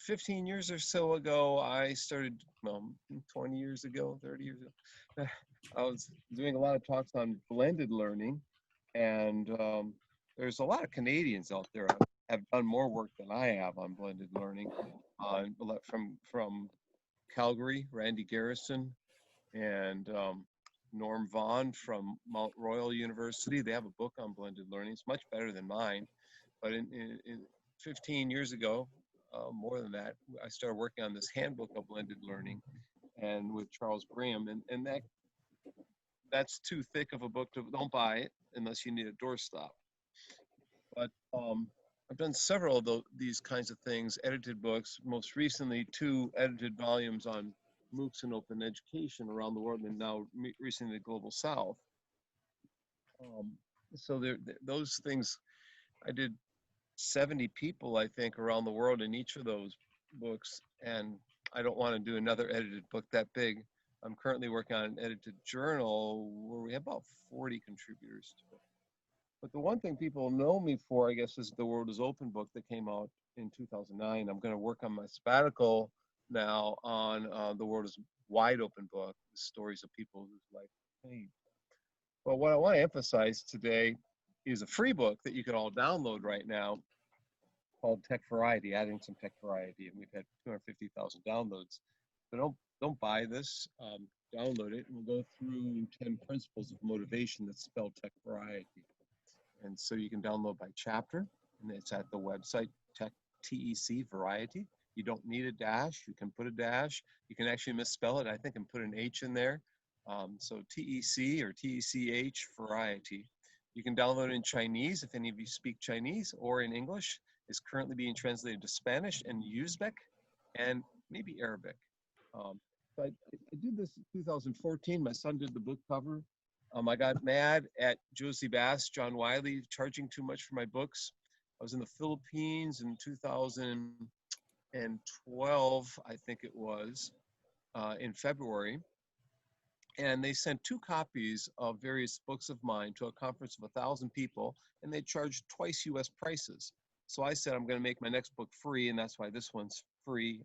15 years or so ago, I started, well, 20 years ago, 30 years ago, I was doing a lot of talks on blended learning. And there's a lot of Canadians out there have done more work than I have on blended learning. From Calgary, Randy Garrison, and Norm Vaughan from Mount Royal University. They have a book on blended learning. It's much better than mine. But in 15 years ago, more than that, I started working on this handbook of blended learning, and with Charles Graham, and that's too thick of a book to, don't buy it unless you need a doorstop. But I've done several of these kinds of things, edited books, most recently 2 edited volumes on MOOCs and open education around the world, and now recently the Global South. So those things, I did 70 people, I think, around the world in each of those books, and I don't want to do another edited book that big. I'm currently working on an edited journal where we have about 40 contributors to it. But the one thing people know me for, I guess, is the World is Open book that came out in 2009. I'm going to work on my sabbatical now on the World is Wide Open book, the stories of people whose life changed. But what I want to emphasize today is a free book that you can all download right now called TEC-VARIETY, adding some tech variety, and we've had 250,000 downloads. But don't buy this, download it, and we'll go through 10 principles of motivation that's spelled TEC-VARIETY. And so you can download by chapter, and it's at the website TEC-VARIETY. You don't need a dash. You can put a dash. You can actually misspell it, I think, and put an H in there. So TEC or TECH variety. You can download it in Chinese if any of you speak Chinese, or in English. It's currently being translated to Spanish and Uzbek and maybe Arabic. But I did this in 2014. My son did the book cover. I got mad at Josie Bass, John Wiley, charging too much for my books. I was in the Philippines in 2012, I think it was, in February. And they sent 2 copies of various books of mine to a conference of 1,000 people, and they charged twice US prices. So I said, I'm going to make my next book free, and that's why this one's freely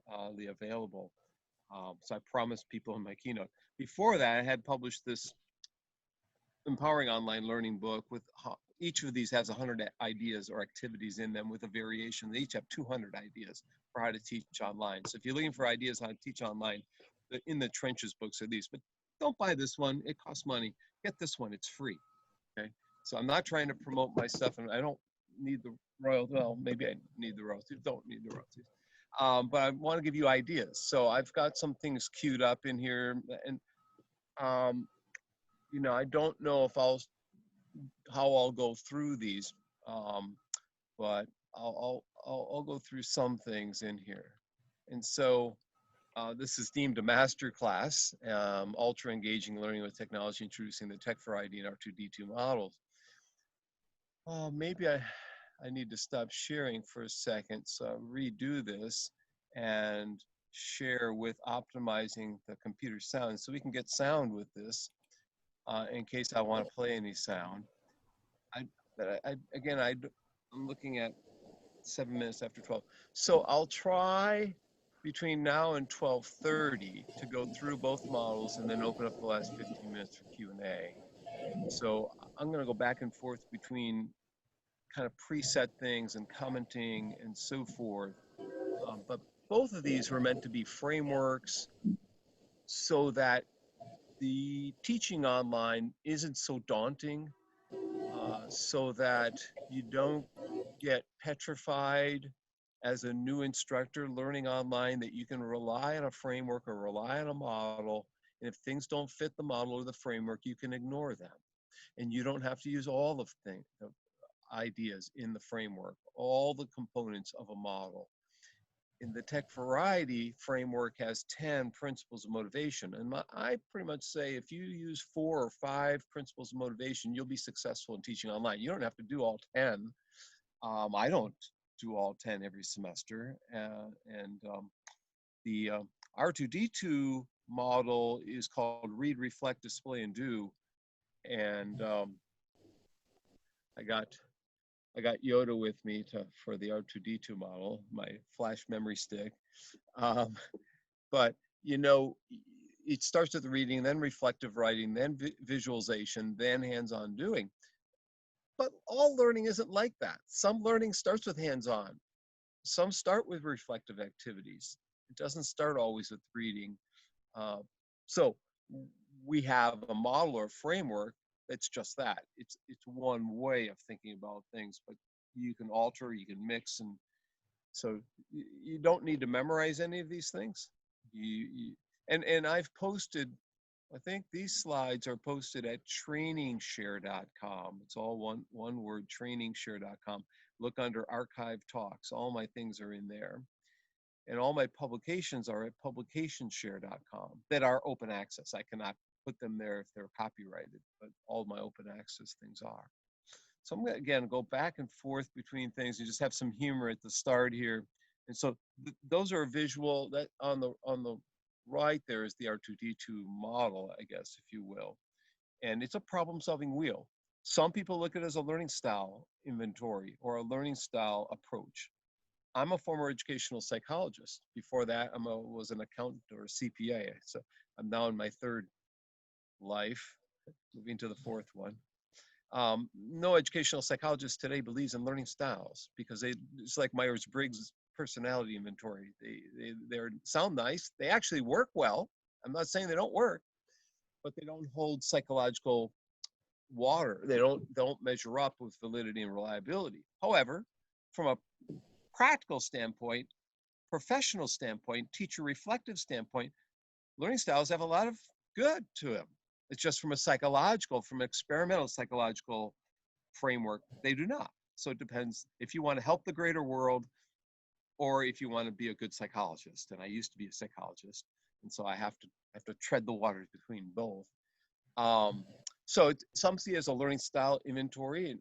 available. So I promised people in my keynote. Before that, I had published this Empowering Online Learning book with each of these has 100 ideas or activities in them with a variation. They each have 200 ideas for how to teach online. So if you're looking for ideas on how to teach online, the In the Trenches books are these. But don't buy this one. It costs money. Get this one. It's free. Okay. So I'm not trying to promote my stuff, and I don't need the royalties. Well, maybe I need the royalties. Don't need the royalties. But I want to give you ideas. So I've got some things queued up in here, and you know, I don't know if how I'll go through these, but I'll go through some things in here. And so this is deemed a master class, ultra engaging learning with technology, introducing the TEC-VARIETY and R2D2 models. Maybe I need to stop sharing for a second, so redo this and share with optimizing the computer sound, so we can get sound with this in case I want to play any sound. Again, I'm looking at 7 minutes after 12. So I'll try between now and 12:30 to go through both models and then open up the last 15 minutes for Q&A. So I'm going to go back and forth between kind of preset things and commenting and so forth. But both of these were meant to be frameworks so that the teaching online isn't so daunting, so that you don't get petrified as a new instructor learning online, that you can rely on a framework or rely on a model. And if things don't fit the model or the framework, you can ignore them. And you don't have to use all of the ideas in the framework, all the components of a model. In the TEC-VARIETY framework has 10 principles of motivation. And I pretty much say if you use 4 or 5 principles of motivation, you'll be successful in teaching online. You don't have to do all 10. I don't do all 10 every semester. The R2D2 model is called Read, Reflect, Display, and Do. And I got I got Yoda with me for the R2D2 model, my flash memory stick. Um, but you know, it starts with reading, then reflective writing, then visualization, then hands-on doing. But all learning isn't like that. Some learning starts with hands-on. Some start with reflective activities. It doesn't start always with reading. Uh, so we have a model or framework that's just that. It's one way of thinking about things, but you can alter, you can mix, and so you don't need to memorize any of these things. And I've posted, I think these slides are posted at trainingshare.com. It's all one word, trainingshare.com. Look under archive talks. All my things are in there. And all my publications are at publicationshare.com that are open access. I cannot put them there if they're copyrighted, but all my open access things are. So I'm going to, again, go back and forth between things and just have some humor at the start here. And so those are visual. That on the right there is the R2D2 model, I guess, if you will. And it's a problem-solving wheel. Some people look at it as a learning style inventory or a learning style approach. I'm a former educational psychologist. Before that, was an accountant or a CPA. So I'm now in my third life, moving to the fourth one. No educational psychologist today believes in learning styles because it's like Myers-Briggs personality inventory. They sound nice. They actually work well. I'm not saying they don't work, but they don't hold psychological water. They don't measure up with validity and reliability. However, from a practical standpoint, professional standpoint, teacher reflective standpoint, learning styles have a lot of good to them. It's just from a psychological, from an experimental psychological framework, they do not. So it depends if you want to help the greater world or if you want to be a good psychologist. And I used to be a psychologist, and so I have to tread the waters between both. So some see it as a learning style inventory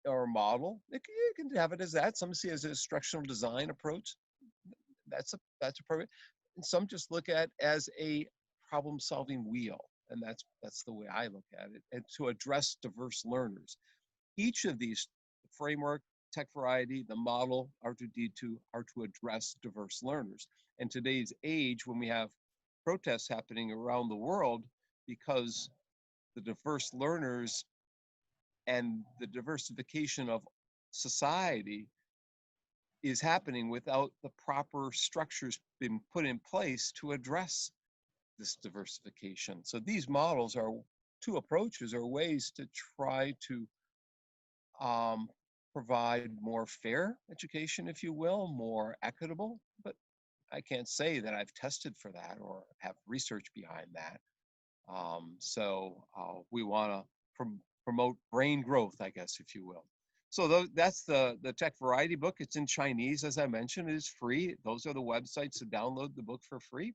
or model. You can have it as that. Some see it as an instructional design approach. That's appropriate. And some just look at it as a problem-solving wheel, and that's the way I look at it. And to address diverse learners, each of these framework, TEC-VARIETY, the model, R2D2, are to address diverse learners. In today's age, when we have protests happening around the world because the diverse learners and the diversification of society is happening without the proper structures being put in place to address this diversification. So these models are two approaches or ways to try to provide more fair education, if you will, more equitable, but I can't say that I've tested for that or have research behind that. We want to promote brain growth, I guess, if you will. So that's the TEC-VARIETY book. It's in Chinese, as I mentioned. It is free. Those are the websites to download the book for free.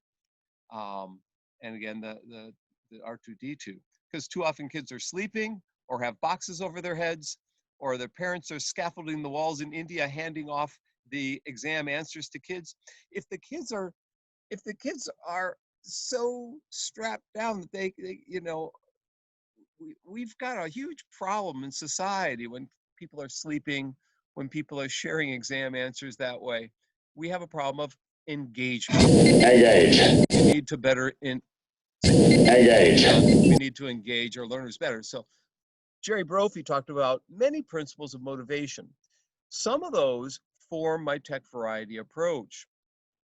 And again, the R2D2, because too often kids are sleeping or have boxes over their heads, or their parents are scaffolding the walls in India, handing off the exam answers to kids. If the kids are so strapped down that they we've got a huge problem in society when people are sleeping, when people are sharing exam answers that way. We have a problem of engagement. We need to better we need to engage our learners better. So Jerry Brophy talked about many principles of motivation. Some of those form my TEC-VARIETY approach: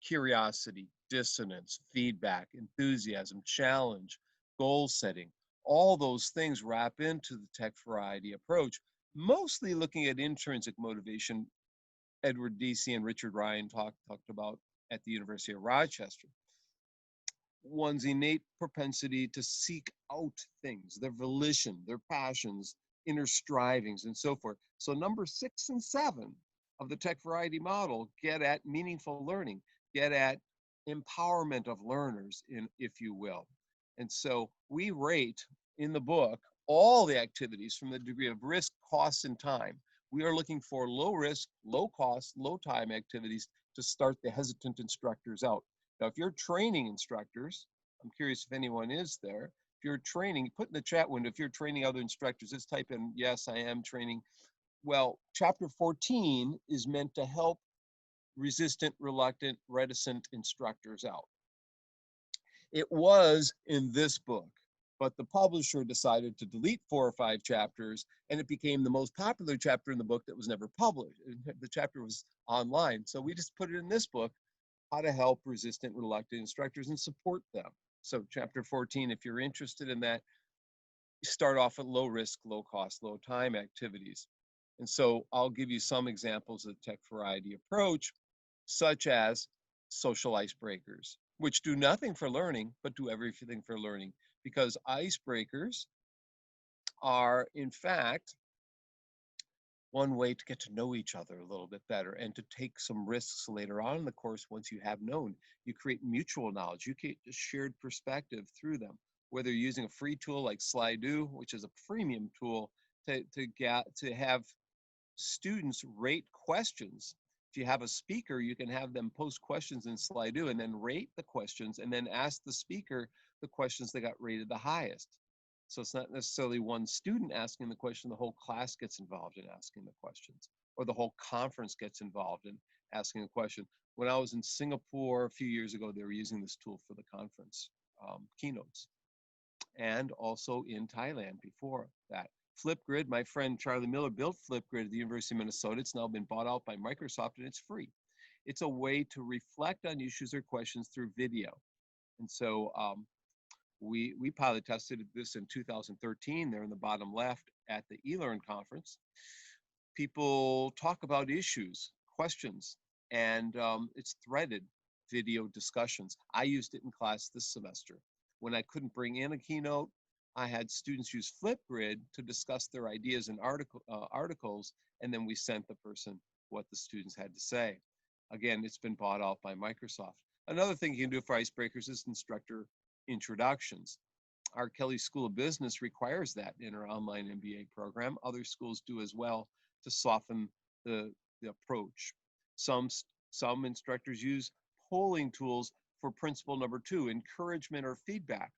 curiosity, dissonance, feedback, enthusiasm, challenge, goal setting. All those things wrap into the TEC-VARIETY approach, mostly looking at intrinsic motivation. Edward Deci and Richard Ryan talked about at the University of Rochester. One's innate propensity to seek out things, their volition, their passions, inner strivings, and so forth. So number 6 and 7 of the TEC-VARIETY model get at meaningful learning, get at empowerment of learners, if you will. And so we rate in the book all the activities from the degree of risk, cost, and time. We are looking for low risk, low cost, low time activities to start the hesitant instructors out. Now, if you're training instructors, I'm curious if anyone is there. If you're training, put in the chat window, if you're training other instructors, just type in, yes, I am training Well, chapter 14 is meant to help resistant, reluctant, reticent instructors out. It was in this book, but the publisher decided to delete 4 or 5 chapters, and it became the most popular chapter in the book that was never published. The chapter was online, so we just put it in this book, how to help resistant, reluctant instructors and support them. So chapter 14, if you're interested in that, start off at low risk, low cost, low time activities. And so I'll give you some examples of the TEC-VARIETY approach, such as social icebreakers, which do nothing for learning, but do everything for learning. Because icebreakers are, in fact, one way to get to know each other a little bit better and to take some risks later on in the course once you have known. You create mutual knowledge. You create a shared perspective through them, whether you're using a free tool like Slido, which is a freemium tool, to have students rate questions. If you have a speaker, you can have them post questions in Slido and then rate the questions and then ask the speaker the questions that got rated the highest. So it's not necessarily one student asking the question, the whole class gets involved in asking the questions, or the whole conference gets involved in asking a question. When I was in Singapore a few years ago, they were using this tool for the conference keynotes, and also in Thailand before that. Flipgrid, my friend Charlie Miller built Flipgrid at the University of Minnesota. It's now been bought out by Microsoft and it's free. It's a way to reflect on issues or questions through video. And so we pilot tested this in 2013. They're in the bottom left at the eLearn conference. People talk about issues, questions, and it's threaded video discussions. I used it in class this semester. When I couldn't bring in a keynote, I had students use Flipgrid to discuss their ideas and articles, and then we sent the person what the students had to say. Again, it's been bought out by Microsoft. Another thing you can do for icebreakers is instructor introductions. Our Kelley School of Business requires that in our online MBA program. Other schools do as well to soften the approach. Some instructors use polling tools for principle number 2, encouragement or feedback.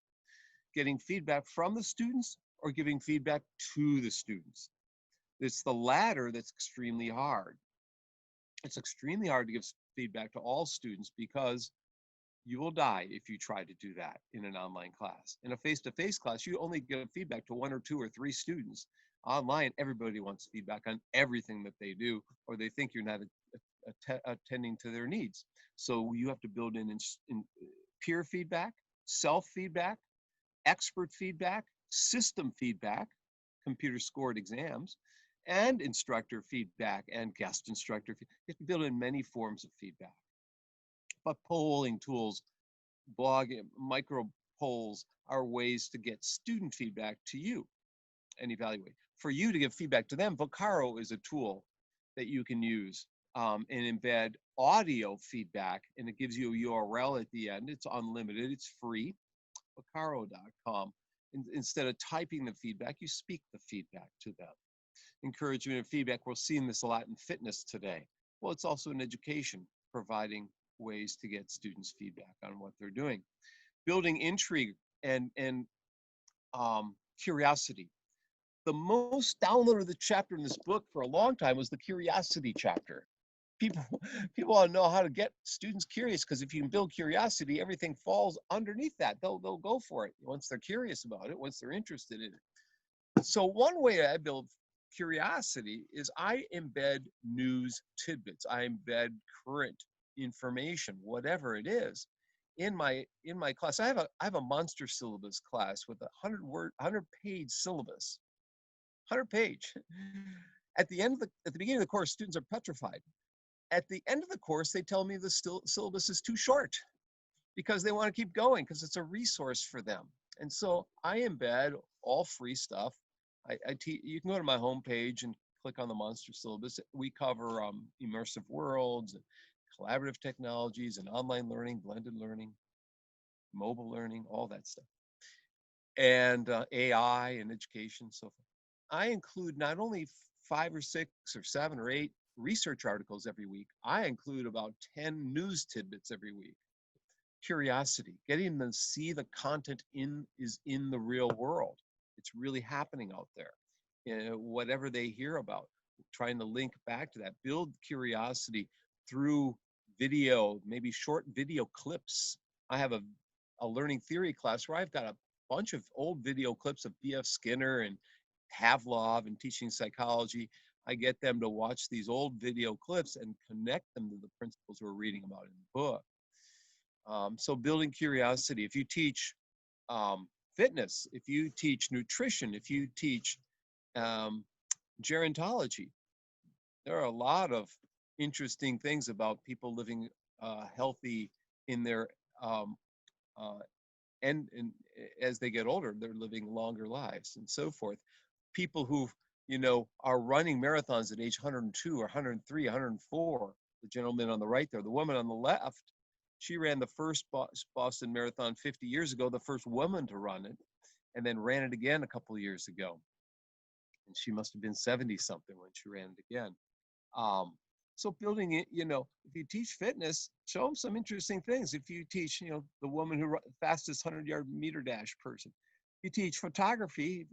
Getting feedback from the students or giving feedback to the students. It's the latter that's extremely hard. It's extremely hard to give feedback to all students because you will die if you try to do that in an online class. In a face-to-face class, you only give feedback to 1 or 2 or 3 students. Online, everybody wants feedback on everything that they do, or they think you're not attending to their needs. So you have to build in peer feedback, self-feedback, expert feedback, system feedback, computer scored exams, and instructor feedback and guest instructor feedback. You have to build in many forms of feedback. But polling tools, blogging, micro polls are ways to get student feedback to you and evaluate. For you to give feedback to them, Vocaro is a tool that you can use and embed audio feedback, and it gives you a URL at the end. It's unlimited, it's free, vocaro.com. Instead of typing the feedback, you speak the feedback to them. Encouragement and feedback, we're seeing this a lot in fitness today. Well, it's also in education, providing ways to get students feedback on what they're doing. Building intrigue and curiosity. The most downloaded chapter in this book for a long time was the curiosity chapter. People want to know how to get students curious, because if you can build curiosity, everything falls underneath that. They'll go for it once they're curious about it, once they're interested in it. So one way I build curiosity is I embed news tidbits. I embed current information, whatever it is, in my class. I have a monster syllabus class with a 100-page syllabus, 100-page. At the beginning of the course, students are petrified. At the end of the course, they tell me the syllabus is too short because they want to keep going because it's a resource for them. And so I embed all free stuff. You can go to my homepage and click on the monster syllabus. We cover immersive worlds, and collaborative technologies, and online learning, blended learning, mobile learning, all that stuff, and AI and education, so forth. I include not only 5 or 6 or 7 or 8 research articles every week, I include about 10 news tidbits every week. Curiosity, getting them to see the content is in the real world. It's really happening out there, whatever they hear about. trying to link back to that, build curiosity through video, maybe short video clips. I have a learning theory class where I've got a bunch of old video clips of B.F. Skinner and Pavlov and teaching psychology. I get them to watch these old video clips and connect them to the principles we're reading about in the book. So building curiosity. If you teach fitness, if you teach nutrition, if you teach gerontology, there are a lot of interesting things about people living healthy in their and as they get older, they're living longer lives and so forth. People who, are running marathons at age 102 or 103, 104. The gentleman on the right there, the woman on the left, she ran the first Boston Marathon 50 years ago, the first woman to run it, and then ran it again a couple of years ago. And she must have been 70 something when she ran it again. So building it, if you teach fitness, show them some interesting things. If you teach, the woman who fastest 100-yard meter dash person, you teach photography,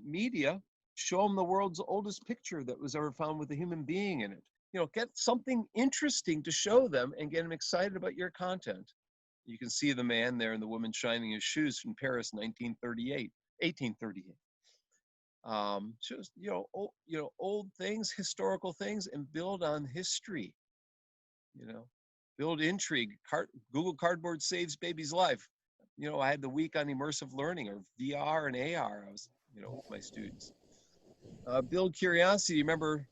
media, show them the world's oldest picture that was ever found with a human being in it. Get something interesting to show them and get them excited about your content. You can see the man there and the woman shining his shoes from Paris, 1838. Just old things, historical things, and build on history. Build intrigue. Google Cardboard saves baby's life. I had the week on immersive learning, or VR and AR. I was with my students. Build curiosity. Remember,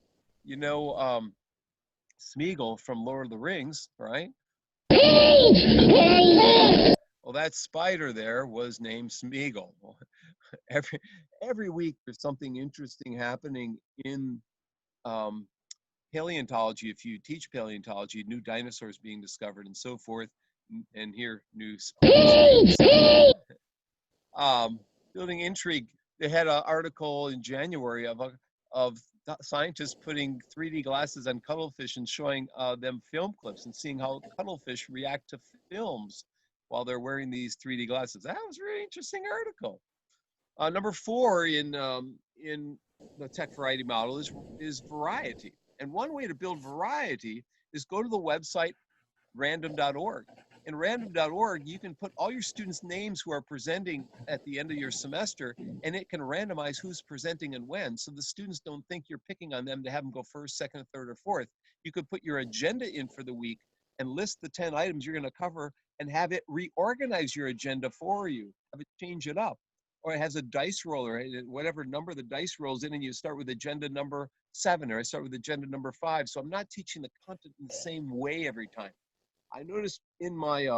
Smeagol from Lord of the Rings, right? Well, that spider there was named Smeagol. Every week there's something interesting happening in paleontology. If you teach paleontology, new dinosaurs being discovered and so forth, and here new spiders. Building intrigue. They had an article in January of scientists putting 3D glasses on cuttlefish and showing them film clips and seeing how cuttlefish react to films while they're wearing these 3D glasses. That was a really interesting article. Number 4 in the TEC-VARIETY model is variety. And one way to build variety is go to the website random.org. In random.org, you can put all your students' names who are presenting at the end of your semester, and it can randomize who's presenting and when, so the students don't think you're picking on them to have them go first, second, third, or fourth. You could put your agenda in for the week and list the 10 items you're going to cover and have it reorganize your agenda for you, have it change it up. Or it has a dice roller, whatever number the dice rolls in, and you start with agenda number 7, or I start with agenda number 5. So I'm not teaching the content in the same way every time. I noticed in my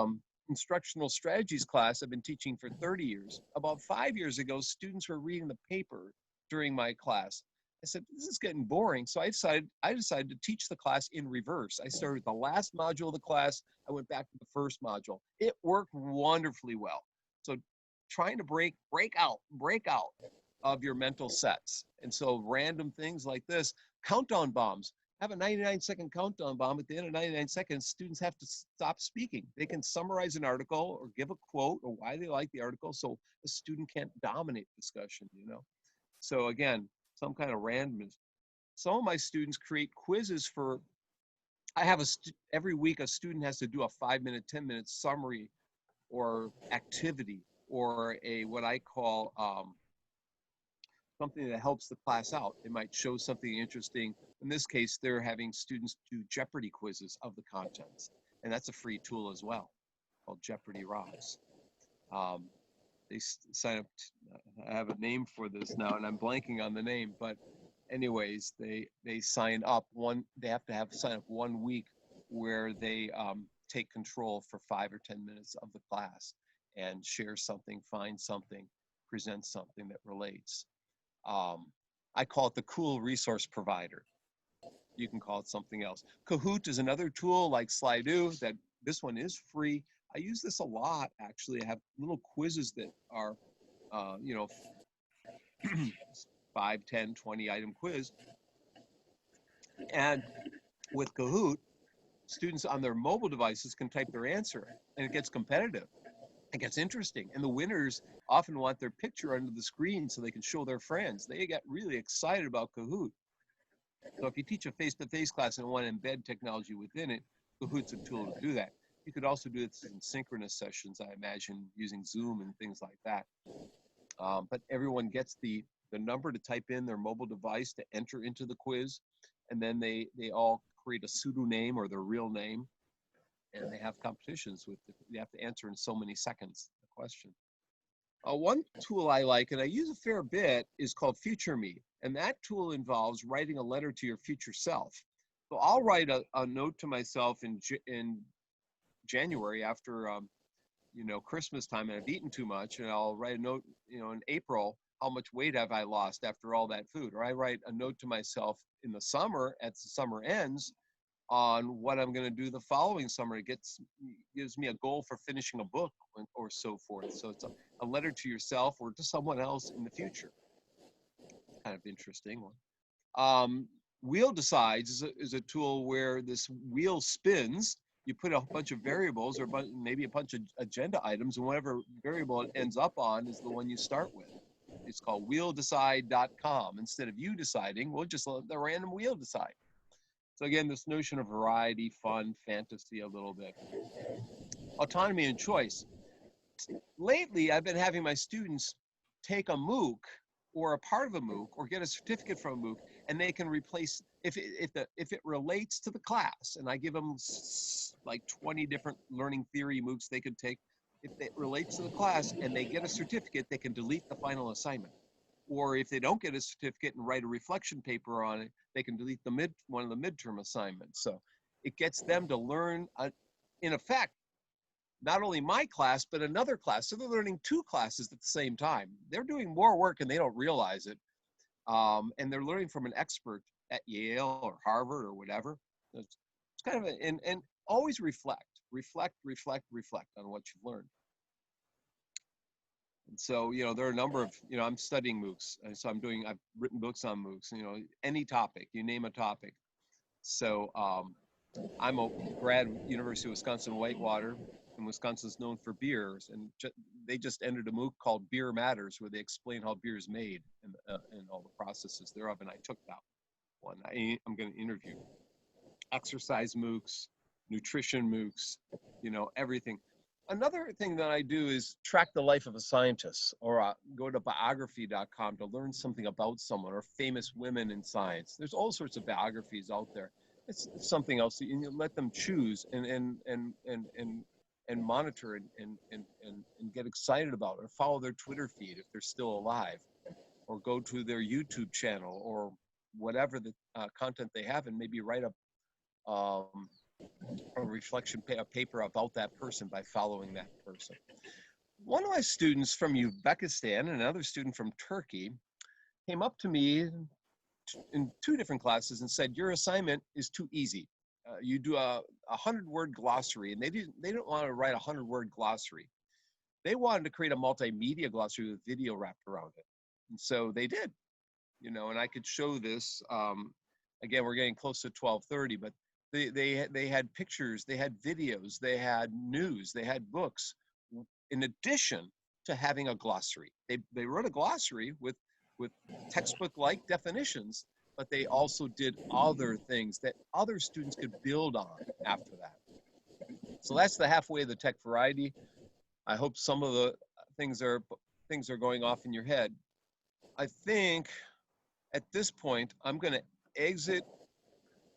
instructional strategies class I've been teaching for 30 years, about 5 years ago, students were reading the paper during my class. I said, this is getting boring. So I decided to teach the class in reverse. I started with the last module of the class. I went back to the first module. It worked wonderfully well. So trying to break out of your mental sets. And so random things like this, countdown bombs. Have a 99-second countdown bomb. At the end of 99 seconds, students have to stop speaking. They can summarize an article or give a quote or why they like the article, so the student can't dominate discussion, So again, some kind of randomness. Some of my students create quizzes for, I have every week a student has to do a 5-minute, 10-minute summary or activity, or what I call something that helps the class out. It might show something interesting. In this case, they're having students do Jeopardy quizzes of the contents. And that's a free tool as well, called Jeopardy Rocks. They sign up, I have a name for this now, and I'm blanking on the name, but anyways, they sign up they have to sign up 1 week where they take control for 5 or 10 minutes of the class and share something, find something, present something that relates. I call it the cool resource provider. You can call it something else. Kahoot is another tool like Slido that this one is free. I use this a lot, actually. I have little quizzes that are, 5, 10, 20 item quiz. And with Kahoot, students on their mobile devices can type their answer, and it gets competitive. It gets interesting. And the winners often want their picture under the screen so they can show their friends. They get really excited about Kahoot. So if you teach a face-to-face class and want to embed technology within it, Kahoot's a tool to do that. You could also do this in synchronous sessions, I imagine, using Zoom and things like that. But everyone gets the number to type in their mobile device to enter into the quiz, and then they all create a pseudonym or their real name, and they have competitions with it. You have to answer in so many seconds the question. One tool I like, and I use a fair bit, is called Future Me, and that tool involves writing a letter to your future self. So I'll write a note to myself in January after Christmas time, and I've eaten too much, and I'll write a note, in April, how much weight have I lost after all that food? Or I write a note to myself in the summer, as the summer ends, on what I'm going to do the following summer. It gives me a goal for finishing a book or so forth. So it's a letter to yourself or to someone else in the future. Kind of interesting one. Wheel Decides is a tool where this wheel spins. You put a bunch of variables or maybe a bunch of agenda items, and whatever variable it ends up on is the one you start with. It's called wheeldecide.com. Instead of you deciding, we'll just let the random wheel decide. So again, this notion of variety, fun, fantasy a little bit. Autonomy and choice. Lately, I've been having my students take a MOOC or a part of a MOOC or get a certificate from a MOOC, and they can replace, if it relates to the class, and I give them like 20 different learning theory MOOCs they could take. If it relates to the class and they get a certificate, they can delete the final assignment. Or if they don't get a certificate and write a reflection paper on it, they can delete one of the midterm assignments. So it gets them to learn, in effect, not only my class, but another class. So they're learning two classes at the same time. They're doing more work and they don't realize it. And they're learning from an expert at Yale or Harvard or whatever. It's kind of, and always reflect on what you've learned. And so, there are a number of, I'm studying MOOCs. And so I've written books on MOOCs, any topic, you name a topic. So I'm a grad University of Wisconsin-Whitewater, and Wisconsin's known for beers. And they just entered a MOOC called Beer Matters, where they explain how beer is made and all the processes thereof. And I took that one. I'm going to interview exercise MOOCs, nutrition MOOCs, everything. Another thing that I do is track the life of a scientist, or go to biography.com to learn something about someone, or famous women in science. There's all sorts of biographies out there. It's something else, and you let them choose and monitor and get excited about it, or follow their Twitter feed if they're still alive, or go to their YouTube channel or whatever the content they have, and maybe write a reflection paper about that person by following that person. One of my students from Uzbekistan and another student from Turkey came up to me in two different classes and said, your assignment is too easy. You do a 100-word glossary, and they didn't want to write a 100-word glossary. They wanted to create a multimedia glossary with video wrapped around it. And so they did, and I could show this. Again, we're getting close to 12:30, but they had pictures, they had videos, they had news, they had books, in addition to having a glossary. They wrote a glossary with textbook-like definitions, but they also did other things that other students could build on after that. So that's the halfway of the tech variety. I hope some of the things are going off in your head. I think at this point, I'm going to exit.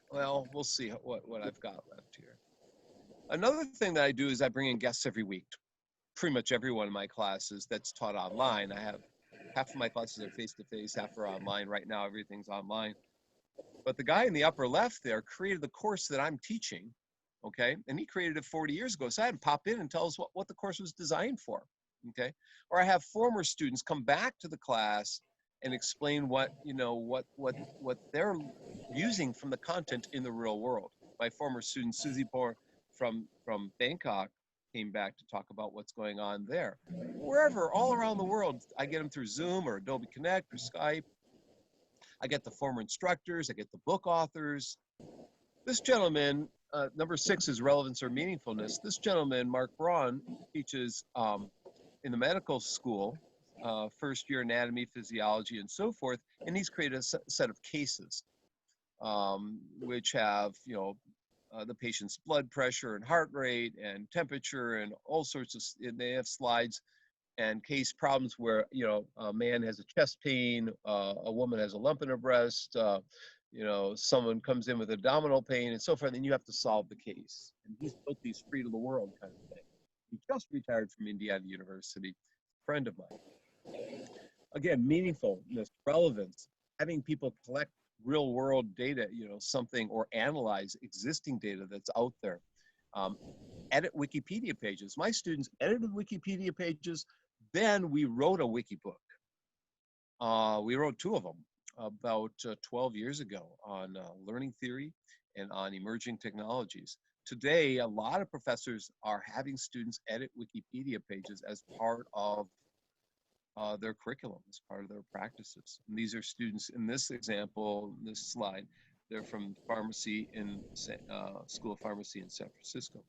Well, we'll see what I've got left here. Another thing that I do is I bring in guests every week. Pretty much every one of my classes that's taught online. I have half of my classes are face-to-face, half are online. Right now, everything's online. But the guy in the upper left there created the course that I'm teaching, okay? And he created it 40 years ago. So I had him pop in and tell us what the course was designed for, okay? Or I have former students come back to the class and explain what they're using from the content in the real world. My former student, Susie Poor from Bangkok, came back to talk about what's going on there. Wherever, all around the world, I get them through Zoom or Adobe Connect or Skype. I get the former instructors, I get the book authors. This gentleman, number 6 is Relevance or Meaningfulness. This gentleman, Mark Braun, teaches in the medical school, first year anatomy, physiology, and so forth, and he's created a set of cases. which have, the patient's blood pressure and heart rate and temperature and all sorts of, and they have slides and case problems where, a man has a chest pain, a woman has a lump in her breast, someone comes in with abdominal pain and so forth, and you have to solve the case. And he's built these free to the world kind of thing. He just retired from Indiana University, a friend of mine. Again, meaningfulness, relevance, having people collect real world data, something, or analyze existing data that's out there. Edit Wikipedia pages. My students edited Wikipedia pages. Then we wrote a wiki book. We wrote 2 of them about 12 years ago on learning theory and on emerging technologies. Today, a lot of professors are having students edit Wikipedia pages as part of their curriculum, as part of their practices. And these are students in this example, this slide, they're from pharmacy in School of Pharmacy in San Francisco.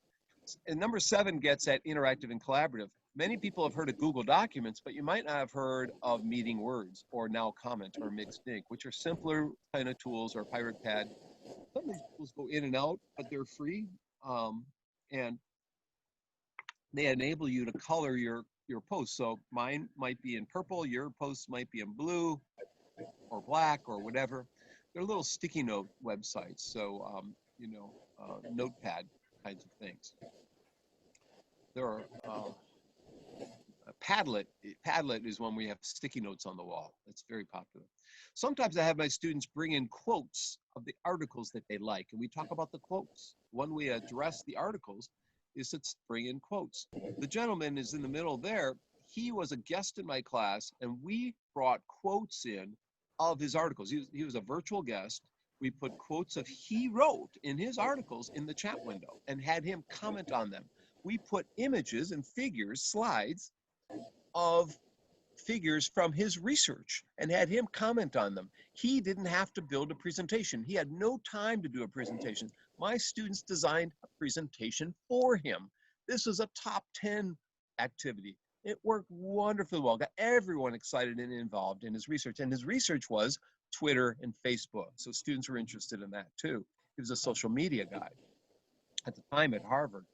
And number 7 gets at interactive and collaborative. Many people have heard of Google Documents, but you might not have heard of Meeting Words or Now Comment or Mixed Ink, which are simpler kind of tools, or Pirate Pad. Some of these tools go in and out, but they're free. And they enable you to color your posts. So mine might be in purple, your post might be in blue or black or whatever. They're little sticky note websites. So, notepad kinds of things. There are Padlet. Padlet is when we have sticky notes on the wall. It's very popular. Sometimes I have my students bring in quotes of the articles that they like, and we talk about the quotes. One way to address the articles is to bring in quotes. The gentleman is in the middle there. He was a guest in my class, and we brought quotes in of his articles. He was a virtual guest. We put quotes of he wrote in his articles in the chat window and had him comment on them. We put images and figures, slides of figures from his research and had him comment on them. He didn't have to build a presentation. He had no time to do a presentation. My students designed a presentation for him. This was a top 10 activity. It worked wonderfully well, got everyone excited and involved in his research. And his research was Twitter and Facebook. So students were interested in that too. He was a social media guy. At the time at Harvard,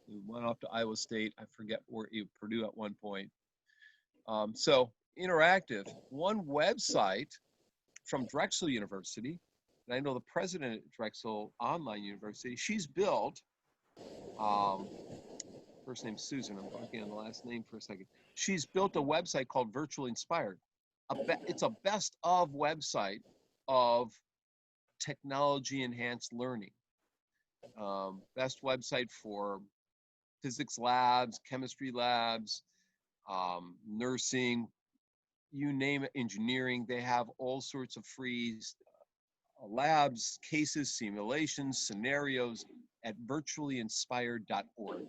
he went off to Iowa State. I forget where, Purdue at one point. So interactive, one website from Drexel University, and I know the president at Drexel Online University, she's built, first name Susan, I'm blanking on the last name for a second. She's built a website called Virtually Inspired. It's a best of website of technology enhanced learning. Best website for physics labs, chemistry labs, nursing, you name it, engineering. They have all sorts of free labs, cases, simulations, scenarios at virtuallyinspired.org.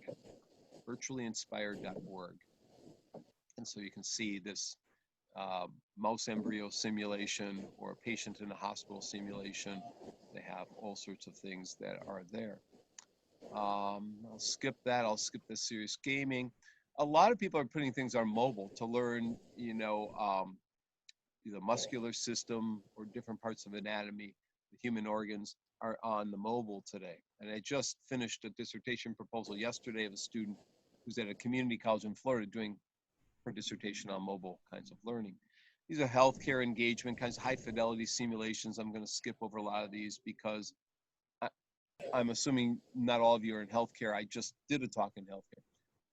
Virtuallyinspired.org. And so you can see this mouse embryo simulation or a patient in a hospital simulation. They have all sorts of things that are there. I'll skip that. I'll skip the serious gaming. A lot of people are putting things on mobile to learn, the muscular system or different parts of anatomy. The human organs are on the mobile today. And I just finished a dissertation proposal yesterday of a student who's at a community college in Florida doing her dissertation on mobile kinds of learning. These are healthcare engagement kinds of high fidelity simulations. I'm going to skip over a lot of these because I'm assuming not all of you are in healthcare. I just did a talk in healthcare.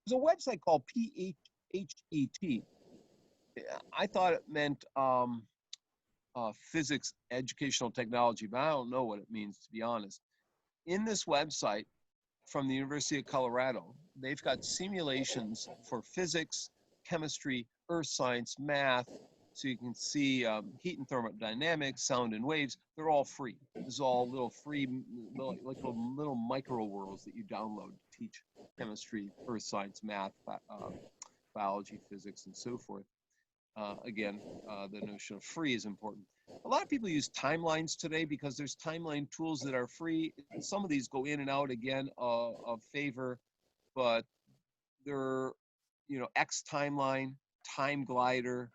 There's a website called PHET. I thought it meant physics educational technology, but I don't know what it means, to be honest. In this website from the University of Colorado, they've got simulations for physics, chemistry, earth science, math. So you can see heat and thermodynamics, sound and waves. They're all free. This is all little free, like little micro worlds that you download to teach chemistry, earth science, math, biology, physics, and so forth. Again, the notion of free is important. A lot of people use timelines today because there's timeline tools that are free. Some of these go in and out again of favor, but they're, X Timeline, Time Glider,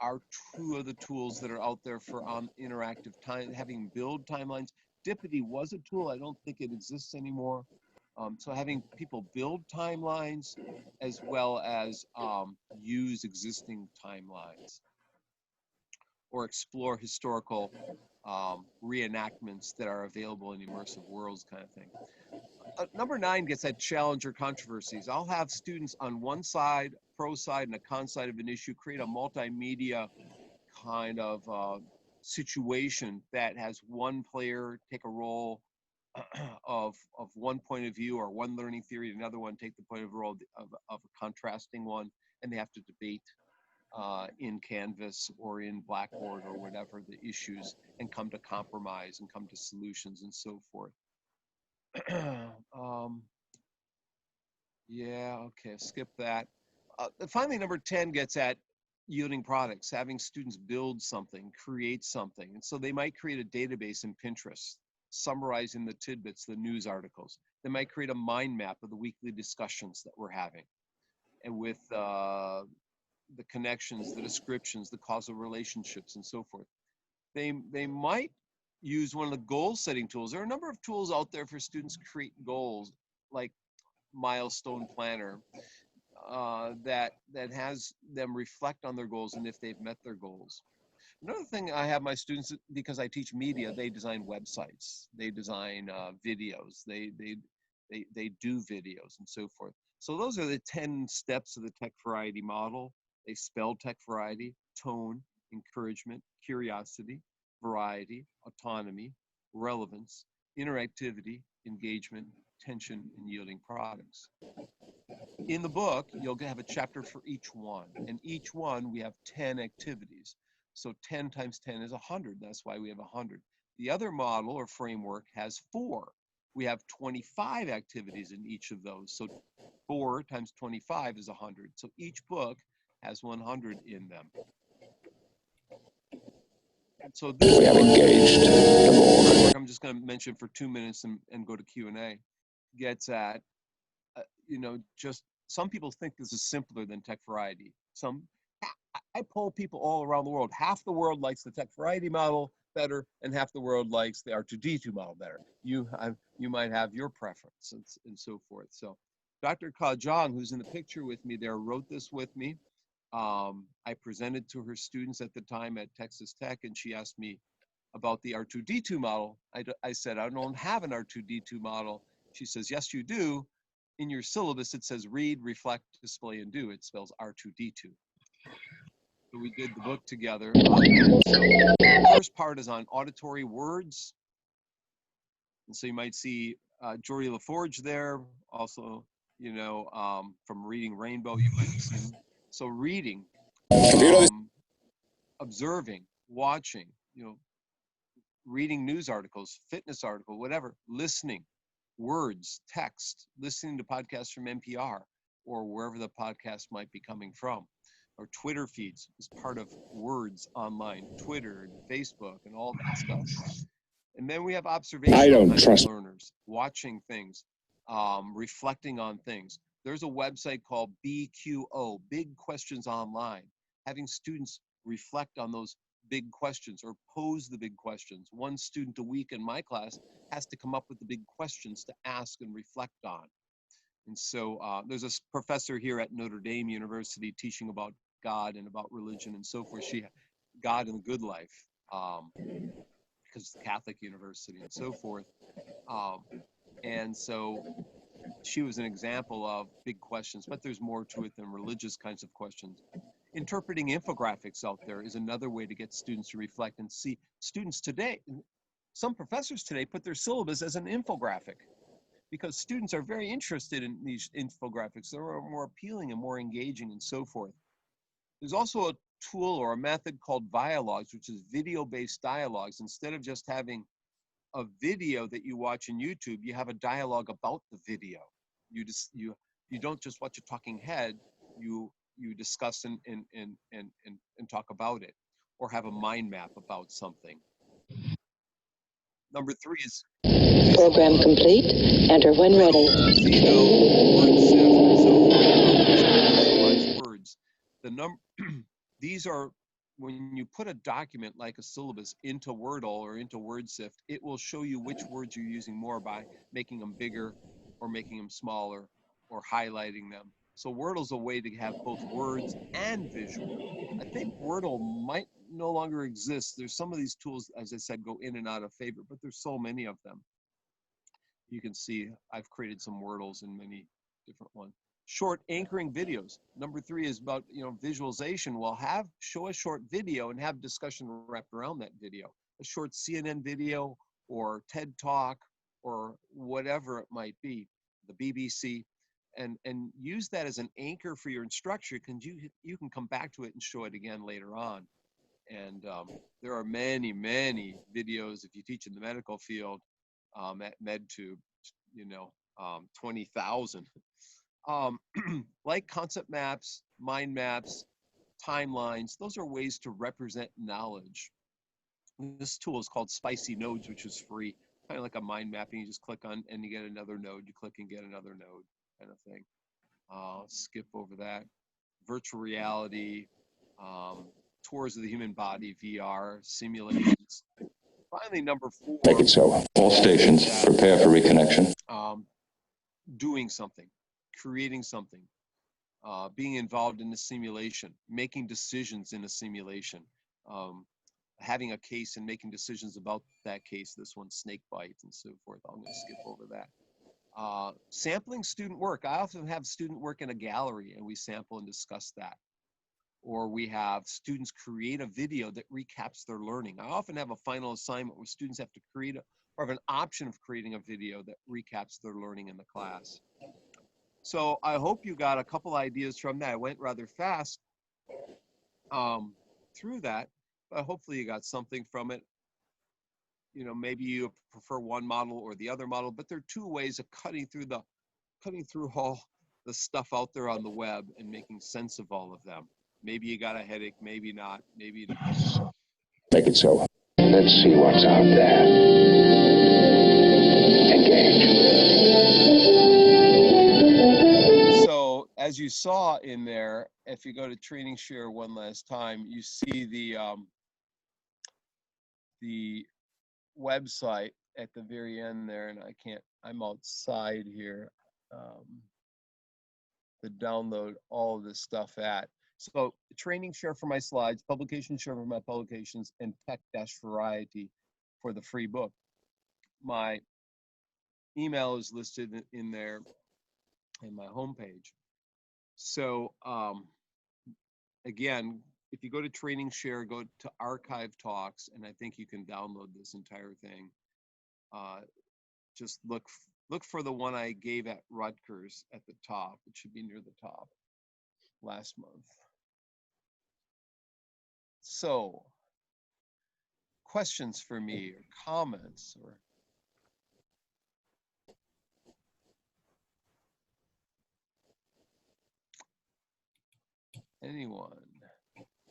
are two of the tools that are out there for interactive time, having build timelines. Dippity was a tool. I don't think it exists anymore. So having people build timelines as well as use existing timelines or explore historical reenactments that are available in immersive worlds kind of thing. Number 9 gets at challenge or controversies. I'll have students on one side, pro side, and a con side of an issue, create a multimedia kind of situation that has one player take a role of one point of view or one learning theory, another one take the point of role of a contrasting one, and they have to debate in Canvas or in Blackboard or whatever the issues, and come to compromise and come to solutions and so forth. Yeah, okay, skip that. Finally, number 10 gets at yielding products, having students build something, create something. And so they might create a database in Pinterest, summarizing the tidbits, the news articles. They might create a mind map of the weekly discussions that we're having, and with the connections, the descriptions, the causal relationships, and so forth. They might use one of the goal setting tools. There are a number of tools out there for students to create goals, like Milestone Planner, that has them reflect on their goals and if they've met their goals. Another thing I have my students, because I teach media, they design websites, they design videos, they do videos and so forth. So those are the 10 steps of the TEC-VARIETY model. They spell TEC-VARIETY: tone, encouragement, curiosity, variety, autonomy, relevance, interactivity, engagement, tension, and yielding products. In the book, you'll have a chapter for each one, and each one we have 10 activities. So 10 times 10 is 100. That's why we have 100. The other model or framework has 4. We have 25 activities in each of those. So 4 times 25 is 100. So each book has 100 in them. So this we have engaged. I'm just going to mention for 2 minutes and go to Q&A. Gets at, just some people think this is simpler than TEC-VARIETY. I poll people all around the world. Half the world likes the TEC-VARIETY model better, and half the world likes the R2D2 model better. You might have your preference and so forth. So Dr. Ka Zhang, who's in the picture with me there, wrote this with me. I presented to her students at the time at Texas Tech, and she asked me about the R2D2 model. I said, I don't have an R2D2 model. She says, yes, you do. In your syllabus, it says read, reflect, display, and do. It spells R2D2. So we did the book together. So the first part is on auditory words. And so you might see Jordy LaForge there, also, from Reading Rainbow, you might have seen. So reading, observing, watching, reading news articles, fitness article, whatever, listening, words, text, listening to podcasts from NPR or wherever the podcast might be coming from, or Twitter feeds is part of words online, Twitter and Facebook and all that stuff. And then we have observational learners, watching things, reflecting on things. There's a website called BQO, Big Questions Online, having students reflect on those big questions or pose the big questions. One student a week in my class has to come up with the big questions to ask and reflect on. And so there's a professor here at Notre Dame University teaching about God and about religion and so forth. God and the Good Life, because it's a Catholic university and so forth. And so she was an example of big questions, but there's more to it than religious kinds of questions. Interpreting infographics out there is another way to get students to reflect and see. Students today, some professors today put their syllabus as an infographic because students are very interested in these infographics. They're more appealing and more engaging and so forth. There's also a tool or a method called Dialogues, which is video-based dialogues. Instead of just having a video that you watch on YouTube, you have a dialogue about the video. You don't just watch a talking head. You discuss and talk about it, or have a mind map about something. Number 3 is program complete. Enter when ready. Word sift, and so forth. Words. These are when you put a document like a syllabus into Wordle or into WordSift, it will show you which words you're using more by making them bigger or making them smaller or highlighting them. So Wordle's a way to have both words and visual. I think Wordle might no longer exist. There's some of these tools, as I said, go in and out of favor, but there's so many of them. You can see I've created some Wordles in many different ones. Short anchoring videos. Number 3 is about, visualization. Well, show a short video and have discussion wrapped around that video. A short CNN video or TED Talk or whatever it might be, the BBC, and use that as an anchor for your instructor, because you can come back to it and show it again later on. And there are many, many videos if you teach in the medical field at MedTube, 20,000. Like concept maps, mind maps, timelines, those are ways to represent knowledge. This tool is called Spicy Nodes, which is free, kind of like a mind mapping. You just click on and you get another node, you click and get another node kind of thing. Skip over that. Virtual reality, tours of the human body, VR, simulations. Finally, number 4. Make it so. All stations, prepare for reconnection. Doing something, creating something, being involved in a simulation, making decisions in a simulation, having a case and making decisions about that case. This one, snake bite and so forth. I'm going to skip over that. Sampling student work. I often have student work in a gallery and we sample and discuss that. Or we have students create a video that recaps their learning. I often have a final assignment where students have to create or have an option of creating a video that recaps their learning in the class. So I hope you got a couple ideas from that. I went rather fast through that, but hopefully you got something from it. Maybe you prefer one model or the other model, but there are 2 ways of cutting through all the stuff out there on the web and making sense of all of them. Maybe you got a headache, maybe not, maybe you don't. Make it so. Let's see what's out there. Engage. So as you saw in there, if you go to Training Share one last time, you see the website at the very end there, and I'm outside here, to download all of this stuff at. So Training Share for my slides, Publication Share for my publications, and TEC-VARIETY for the free book. My email is listed in there in my homepage. So again, if you go to Training Share, go to Archive Talks, and I think you can download this entire thing. Just look for the one I gave at Rutgers at the top. It should be near the top last month. So, questions for me or comments or anyone?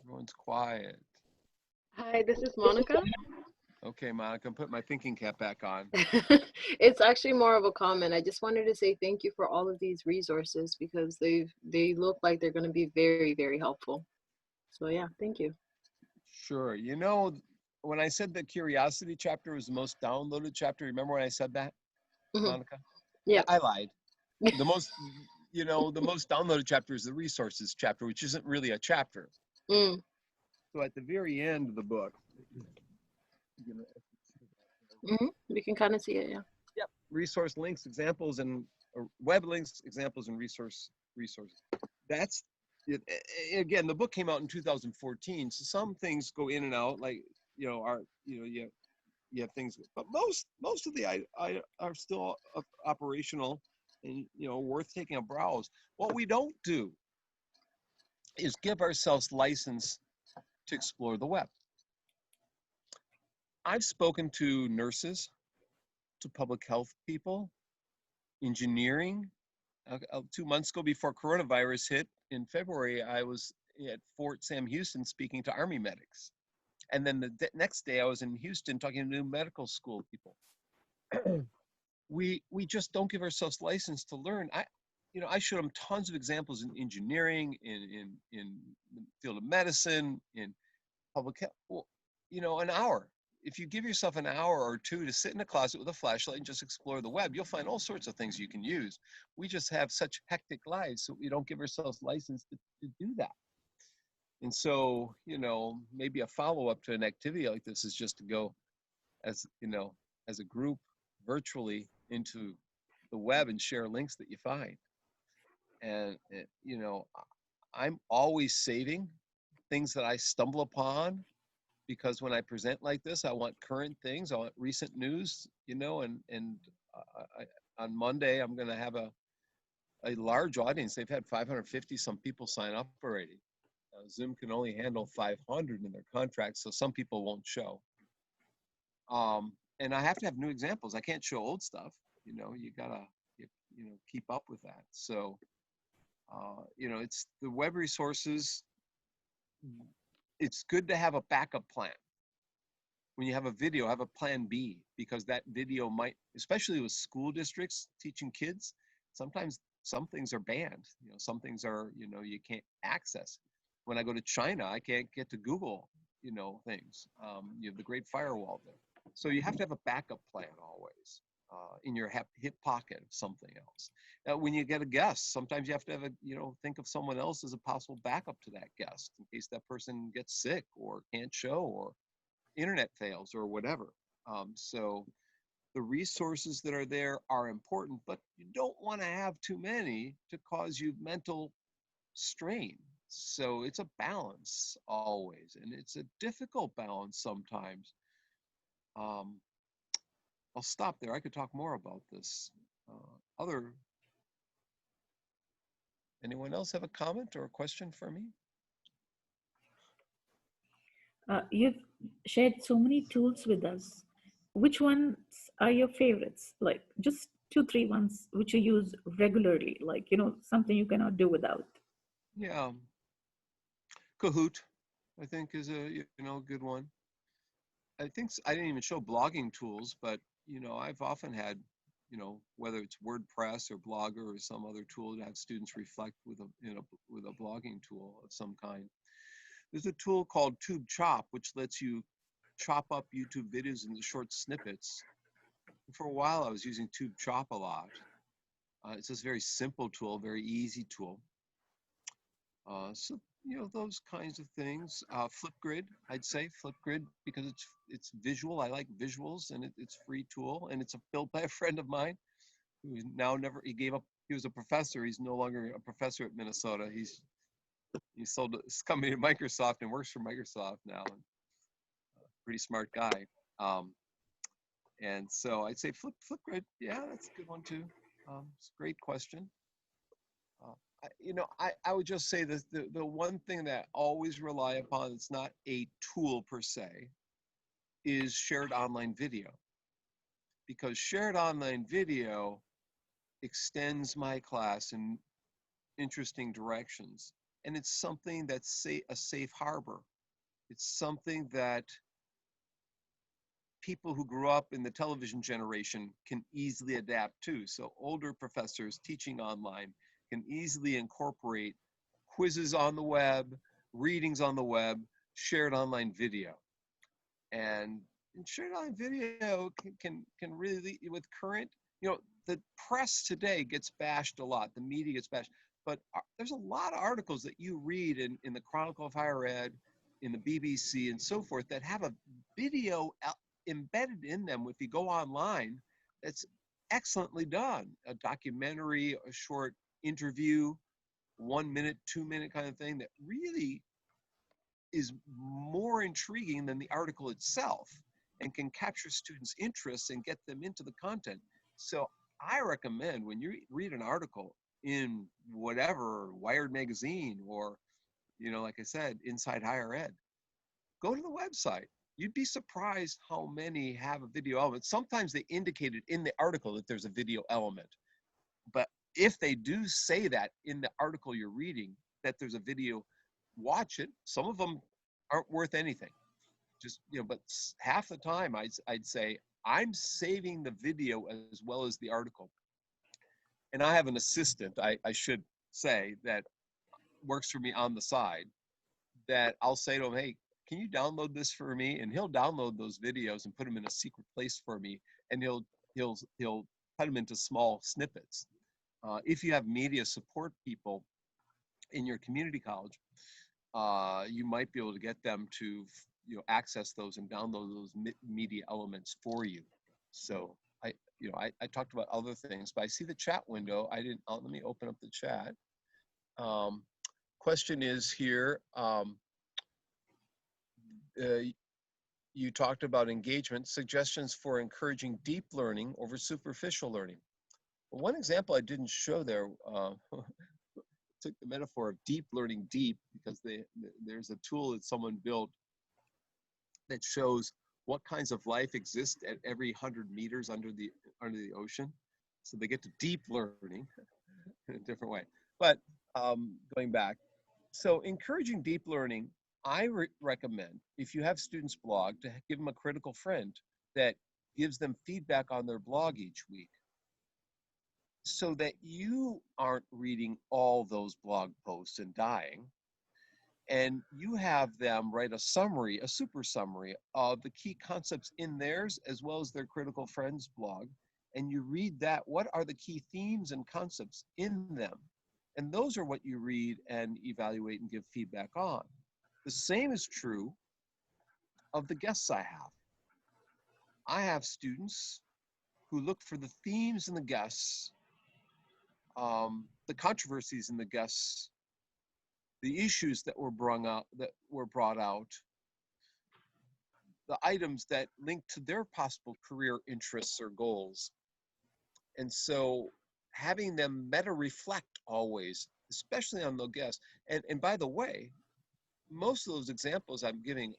Everyone's quiet. Hi, this is Monica. Okay, Monica, put my thinking cap back on. It's actually more of a comment. I just wanted to say thank you for all of these resources because they look like they're going to be very, very helpful. So yeah, thank you. Sure. When I said the curiosity chapter was the most downloaded chapter, remember when I said that, Monica? Yeah. I lied. The most, the most downloaded chapter is the resources chapter, which isn't really a chapter. So at the very end of the book, We can kind of see it, yeah. Yep. Resource links, examples, and web links, examples, and resources. That's it. Again, the book came out in 2014, so some things go in and out, like you have things, but most of the are still operational and worth taking a browse. What we don't do is give ourselves license to explore the web. I've spoken to nurses, to public health people, engineering. 2 months ago, before coronavirus hit in February, I was at Fort Sam Houston speaking to Army medics. And then the next day I was in Houston talking to new medical school people. We just don't give ourselves license to learn. I showed them tons of examples in engineering, in the field of medicine, in public health. Well, you know, an hour. If you give yourself an hour or two to sit in a closet with a flashlight and just explore the web, you'll find all sorts of things you can use. We just have such hectic lives, so we don't give ourselves license to do that. And so, you know, maybe a follow-up to an activity like this is just to go as, you know, as a group virtually into the web and share links that you find. And, you know, I'm always saving things that I stumble upon, because when I present like this, I want current things, I want recent news, you know, and on Monday, I'm going to have a large audience. They've had 550 some people sign up already. Zoom can only handle 500 in their contract, so some people won't show. And I have to have new examples. I can't show old stuff. You know, you gotta, you know, keep up with that. So, you know, it's the web resources. It's good to have a backup plan. When you have a video, have a plan B, because that video might, especially with school districts teaching kids, sometimes some things are banned. You know, some things are, you know, you can't access. When I go to China, I can't get to Google, you know, things. You have the Great Firewall there. So you have to have a backup plan always in your hip pocket of something else. Now, when you get a guest, sometimes you have to have a, you know, think of someone else as a possible backup to that guest in case that person gets sick or can't show or internet fails or whatever. So the resources that are there are important, but you don't want to have too many to cause you mental strain. So it's a balance always, and it's a difficult balance sometimes. I'll stop there. I could talk more about this. Anyone else have a comment or a question for me? You've shared so many tools with us. Which ones are your favorites? Like just 2-3 ones which you use regularly, like, you know, something you cannot do without. Yeah, Kahoot, I think, is a, you know, good one. I think I didn't even show blogging tools, but, you know, I've often had, you know, whether it's WordPress or Blogger or some other tool to have students reflect with a, you know, with a blogging tool of some kind. There's a tool called Tube Chop, which lets you chop up YouTube videos into short snippets. For a while, I was using Tube Chop a lot. It's this very simple tool, very easy tool. So, you know, those kinds of things. Flipgrid, I'd say Flipgrid, because it's visual. I like visuals, and it's a free tool, and it's built by a friend of mine who now he gave up. He was a professor. He's no longer a professor at Minnesota. He sold his company to Microsoft and works for Microsoft now. And pretty smart guy. And so I'd say Flipgrid, yeah, that's a good one too. It's a great question. You know, I would just say that the one thing that I always rely upon, it's not a tool per se, is shared online video. Because shared online video extends my class in interesting directions. And it's something that's a safe harbor. It's something that people who grew up in the television generation can easily adapt to. So older professors teaching online can easily incorporate quizzes on the web, readings on the web, shared online video. And shared online video can really, with current, you know, the press today gets bashed a lot, the media gets bashed, but there's a lot of articles that you read in the Chronicle of Higher Ed, in the BBC and so forth, that have a video embedded in them. If you go online, it's excellently done. A documentary, a short interview, 1 minute, 2 minute kind of thing that really is more intriguing than the article itself and can capture students' interests and get them into the content. So I recommend when you read an article in whatever, Wired magazine, or, you know, like I said, Inside Higher Ed, go to the website. You'd be surprised how many have a video element. Sometimes they indicated in the article that there's a video element. But if they do say that in the article you're reading, that there's a video, watch it. Some of them aren't worth anything. Just, you know, but half the time I'd say I'm saving the video as well as the article. And I have an assistant, I should say, that works for me on the side, that I'll say to him, hey, can you download this for me? And he'll download those videos and put them in a secret place for me. And he'll cut them into small snippets. If you have media support people in your community college, you might be able to get them to access those and download those media elements for you. So I talked about other things, but I see the chat window. Let me open up the chat. Question is here. You talked about engagement, suggestions for encouraging deep learning over superficial learning. Well, one example I didn't show there, took the metaphor of deep learning deep, because there's a tool that someone built that shows what kinds of life exist at every 100 meters under the ocean. So they get to deep learning in a different way. But going back, so encouraging deep learning, I recommend, if you have students blog, to give them a critical friend that gives them feedback on their blog each week, so that you aren't reading all those blog posts and dying. And you have them write a summary, a super summary of the key concepts in theirs as well as their critical friends blog. And you read that, what are the key themes and concepts in them? And those are what you read and evaluate and give feedback on. The same is true of the guests I have. I have students who look for the themes in the guests, the controversies in the guests, the issues that were brought out, the items that link to their possible career interests or goals. And so having them meta-reflect always, especially on the guests. And by the way, most of those examples I'm giving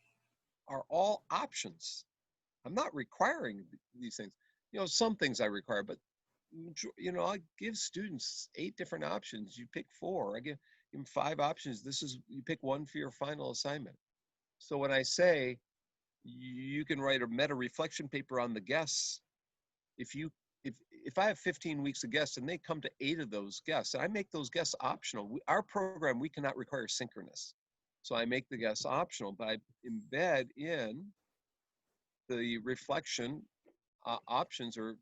are all options. I'm not requiring these things. Some things I require, but I give students 8 different options. You pick 4. I give them 5 options. You pick one for your final assignment. So when I say you can write a meta reflection paper on the guests, if I have 15 weeks of guests and they come to 8 of those guests, and I make those guests optional. Our program, we cannot require synchronous. So I make the guests optional, but I embed in the reflection options or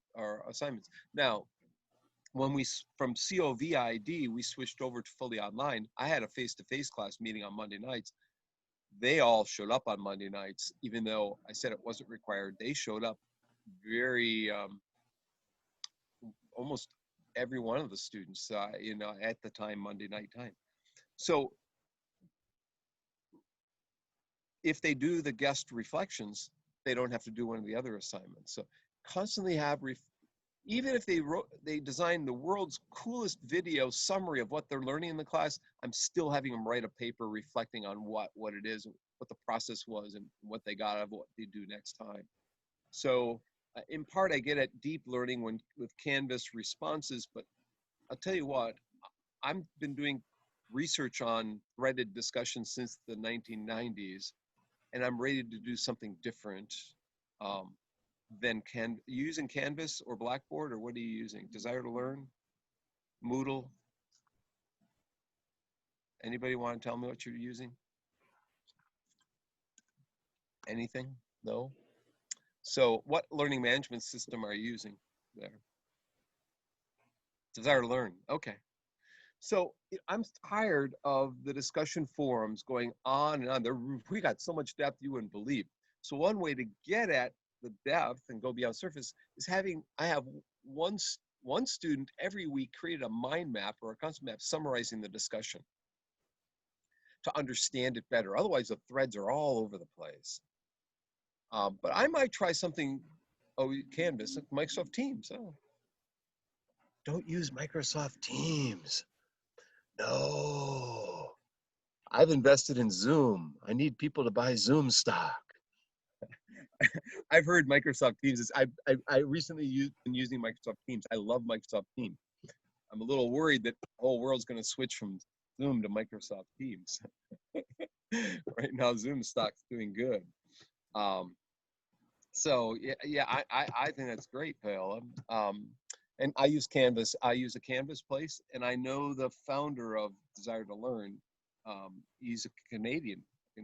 assignments. Now, when from COVID, we switched over to fully online. I had a face-to-face class meeting on Monday nights. They all showed up on Monday nights, even though I said it wasn't required. They showed up very, almost every one of the students, at the time, Monday night time. So if they do the guest reflections, they don't have to do one of the other assignments. So constantly have, even if they design the world's coolest video summary of what they're learning in the class, I'm still having them write a paper reflecting on what it is, what the process was, and what they got out of what they do next time. So in part, I get at deep learning with Canvas responses, but I'll tell you what, I've been doing research on threaded discussions since the 1990s, and I'm ready to do something different than using Canvas or Blackboard, or what are you using? Desire to Learn? Moodle? Anybody want to tell me what you're using? Anything? No? So what learning management system are you using there? Desire to Learn. Okay. So I'm tired of the discussion forums going on and on. We got so much depth you wouldn't believe. So one way to get at the depth and go beyond surface is I have one student every week create a mind map or a concept map summarizing the discussion to understand it better. Otherwise, the threads are all over the place. But I might try something, Canvas, Microsoft Teams. Oh, don't use Microsoft Teams. No, I've invested in Zoom. I need people to buy Zoom stock. I've heard Microsoft Teams. I recently been using Microsoft Teams. I love Microsoft Teams. I'm a little worried that the whole world's going to switch from Zoom to Microsoft Teams. Right now, Zoom stock's doing good. So yeah, I think that's great, Paola. And I use Canvas. I use a Canvas place, and I know the founder of Desire to Learn. He's a Canadian,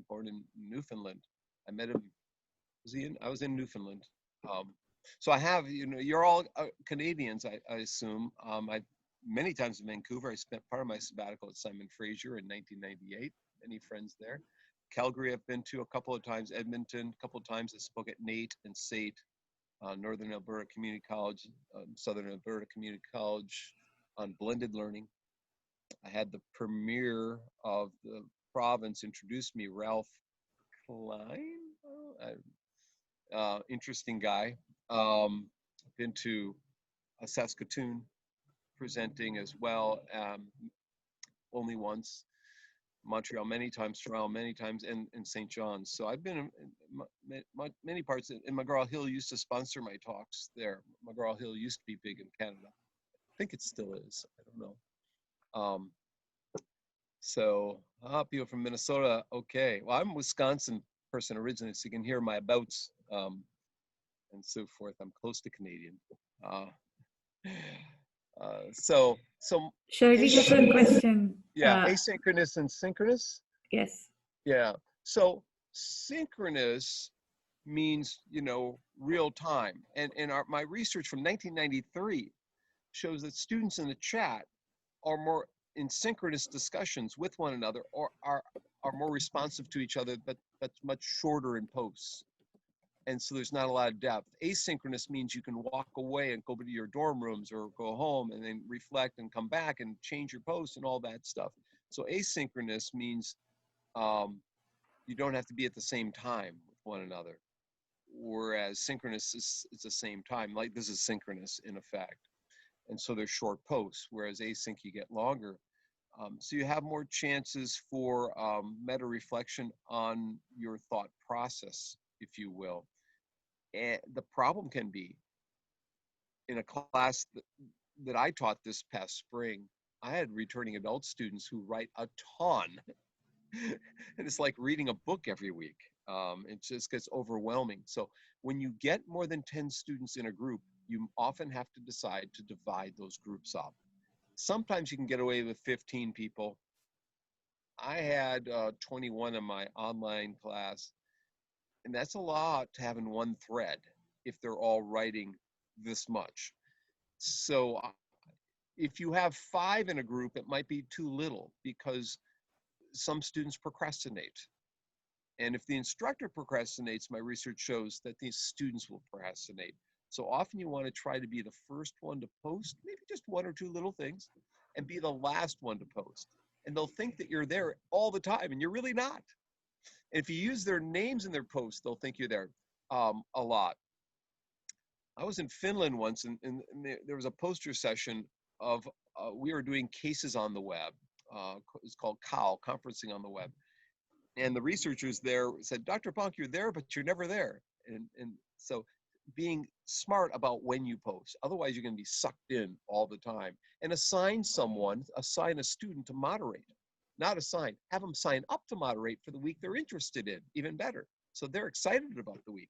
born in Newfoundland. I met him. I was in Newfoundland. So I have, you're all Canadians, I assume. I many times in Vancouver. I spent part of my sabbatical at Simon Fraser in 1998. Many friends there. Calgary I've been to a couple of times. Edmonton a couple of times. I spoke at NAIT and SAIT, Northern Alberta Community College, Southern Alberta Community College on blended learning. I had the premier of the province introduce me, Ralph Klein, interesting guy. Been to Saskatoon presenting as well, only once. Montreal many times, Toronto many times, and St. John's. So I've been in many parts. And McGraw-Hill used to sponsor my talks there. McGraw-Hill used to be big in Canada. I think it still is. I don't know. So people from Minnesota. Okay. Well, I'm a Wisconsin person originally, so you can hear my abouts and so forth. I'm close to Canadian. So Shirley has a question. Yeah, asynchronous and synchronous. Yes. Yeah. So synchronous means, real time. And my research from 1993 shows that students in the chat are more in synchronous discussions with one another, or are more responsive to each other, but much shorter in posts. And so there's not a lot of depth. Asynchronous means you can walk away and go to your dorm rooms or go home and then reflect and come back and change your posts and all that stuff. So asynchronous means you don't have to be at the same time with one another. Whereas synchronous is the same time, like this is synchronous in effect. And so they're short posts, whereas async you get longer. So you have more chances for meta reflection on your thought process, if you will. And the problem can be, in a class that I taught this past spring, I had returning adult students who write a ton. And it's like reading a book every week. It just gets overwhelming. So when you get more than 10 students in a group, you often have to decide to divide those groups up. Sometimes you can get away with 15 people. I had 21 in my online class. And that's a lot to have in one thread if they're all writing this much. So if you have 5 in a group, it might be too little because some students procrastinate. And if the instructor procrastinates, my research shows that these students will procrastinate. So often you want to try to be the first one to post, maybe just 1 or 2 little things, and be the last one to post. And they'll think that you're there all the time, and you're really not. And if you use their names in their posts, they'll think you're there a lot. I was in Finland once, and there was a poster session of, we were doing cases on the web. It's called COW, Conferencing on the Web. And the researchers there said, Dr. Bonk, you're there, but you're never there. And so being smart about when you post, otherwise you're going to be sucked in all the time. And assign a student to moderate. Not assign, have them sign up to moderate for the week they're interested in, even better. So they're excited about the week.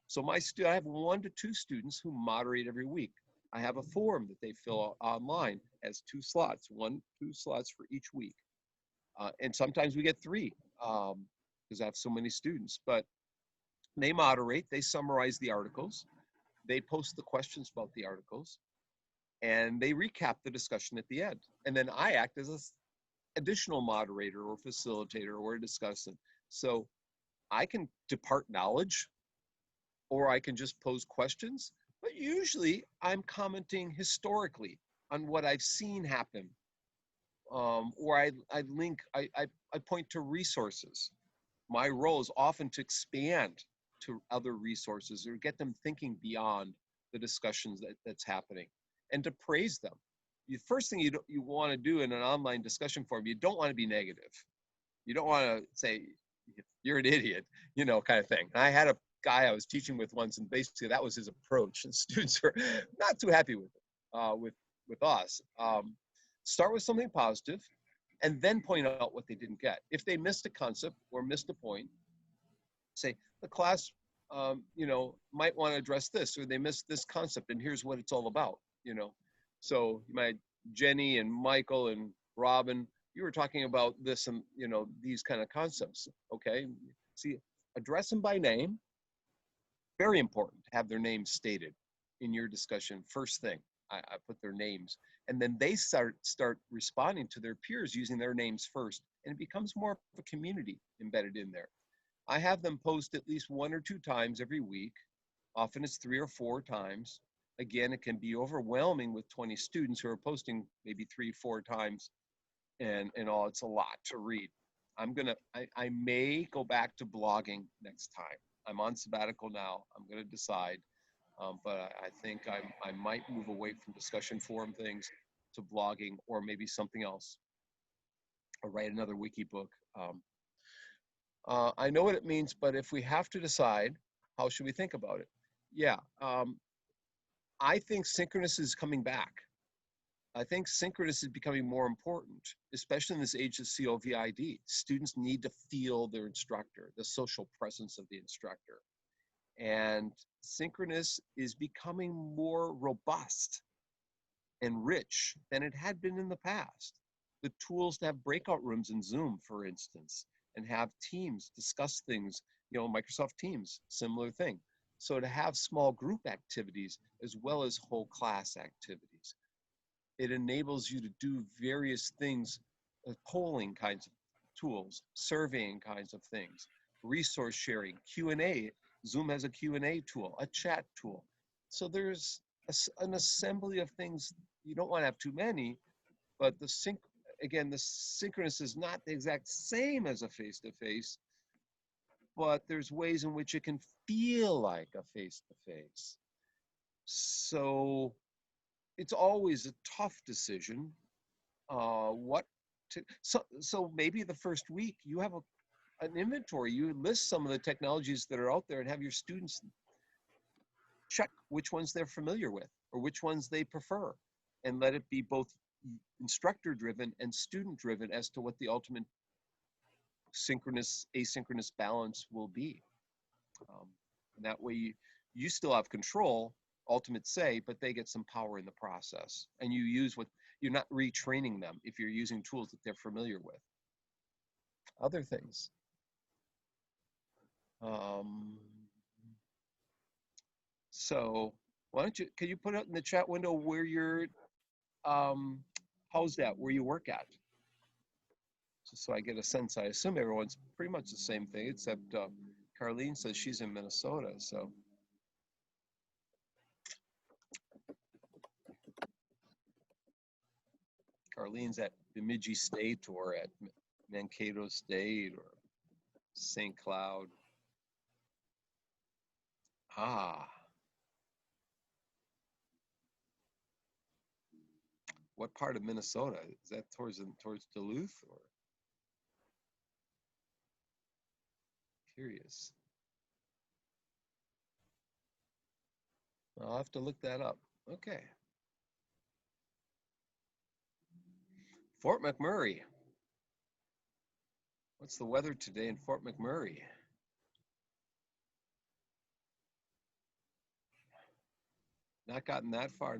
So I have 1 to 2 students who moderate every week. I have a form that they fill out online, has 2 slots, 2 slots for each week. And sometimes we get 3 because I have so many students, but they moderate, they summarize the articles, they post the questions about the articles, and they recap the discussion at the end. And then I act as an additional moderator or facilitator or a discussant. So I can depart knowledge, or I can just pose questions, but usually I'm commenting historically on what I've seen happen. Or I point to resources. My role is often to expand to other resources or get them thinking beyond the discussions that's happening, and to praise them. The first thing you want to do in an online discussion forum, you don't want to be negative. You don't want to say, you're an idiot, kind of thing. And I had a guy I was teaching with once, and basically that was his approach, and students were not too happy with it, with us. Start with something positive, and then point out what they didn't get. If they missed a concept or missed a point, say, the class, might want to address this, or they missed this concept, and here's what it's all about, So you might, Jenny and Michael and Robin you were talking about this and, you know, these kind of concepts. Okay. See, address them by name. Very important to have their names stated in your discussion. First thing, I put their names, and then they start responding to their peers using their names first, and it becomes more of a community embedded in there. I have them post at least 1 or 2 times every week. Often it's 3 or 4 times. Again, it can be overwhelming with 20 students who are posting maybe 3, 4 times, and all. It's a lot to read. I may go back to blogging next time. I'm on sabbatical now. I'm going to decide, but I think I might move away from discussion forum things to blogging, or maybe something else, or write another wiki book. I know what it means, but if we have to decide, how should we think about it? Yeah, I think synchronous is coming back. I think synchronous is becoming more important, especially in this age of COVID. Students need to feel their instructor, the social presence of the instructor. And synchronous is becoming more robust and rich than it had been in the past. The tools to have breakout rooms in Zoom, for instance, and have teams discuss things, you know, Microsoft Teams, similar thing. So to have small group activities as well as whole class activities. It enables you to do various things, polling kinds of tools, surveying kinds of things, resource sharing, Q&A. Zoom has a Q&A tool, a chat tool. So there's an assembly of things. You don't want to have too many, but the synchronous is not the exact same as a face-to-face, but there's ways in which it can feel like a face-to-face. So it's always a tough decision. So maybe the first week you have an inventory. You list some of the technologies that are out there and have your students check which ones they're familiar with or which ones they prefer, and let it be both instructor driven and student driven as to what the ultimate synchronous asynchronous balance will be. And that way you still have control, ultimate say, but they get some power in the process, and you use what you're not retraining them if you're using tools that they're familiar with. Other things. So why don't you, can you put it in the chat window where you're housed at, where you work at? Just so I get a sense. I assume everyone's pretty much the same thing, except Carlene says she's in Minnesota, so. Carlene's at Bemidji State or at Mankato State or St. Cloud. Ah. What part of Minnesota? Is that towards Duluth or? Curious. I'll have to look that up. Okay. Fort McMurray. What's the weather today in Fort McMurray? Not gotten that far.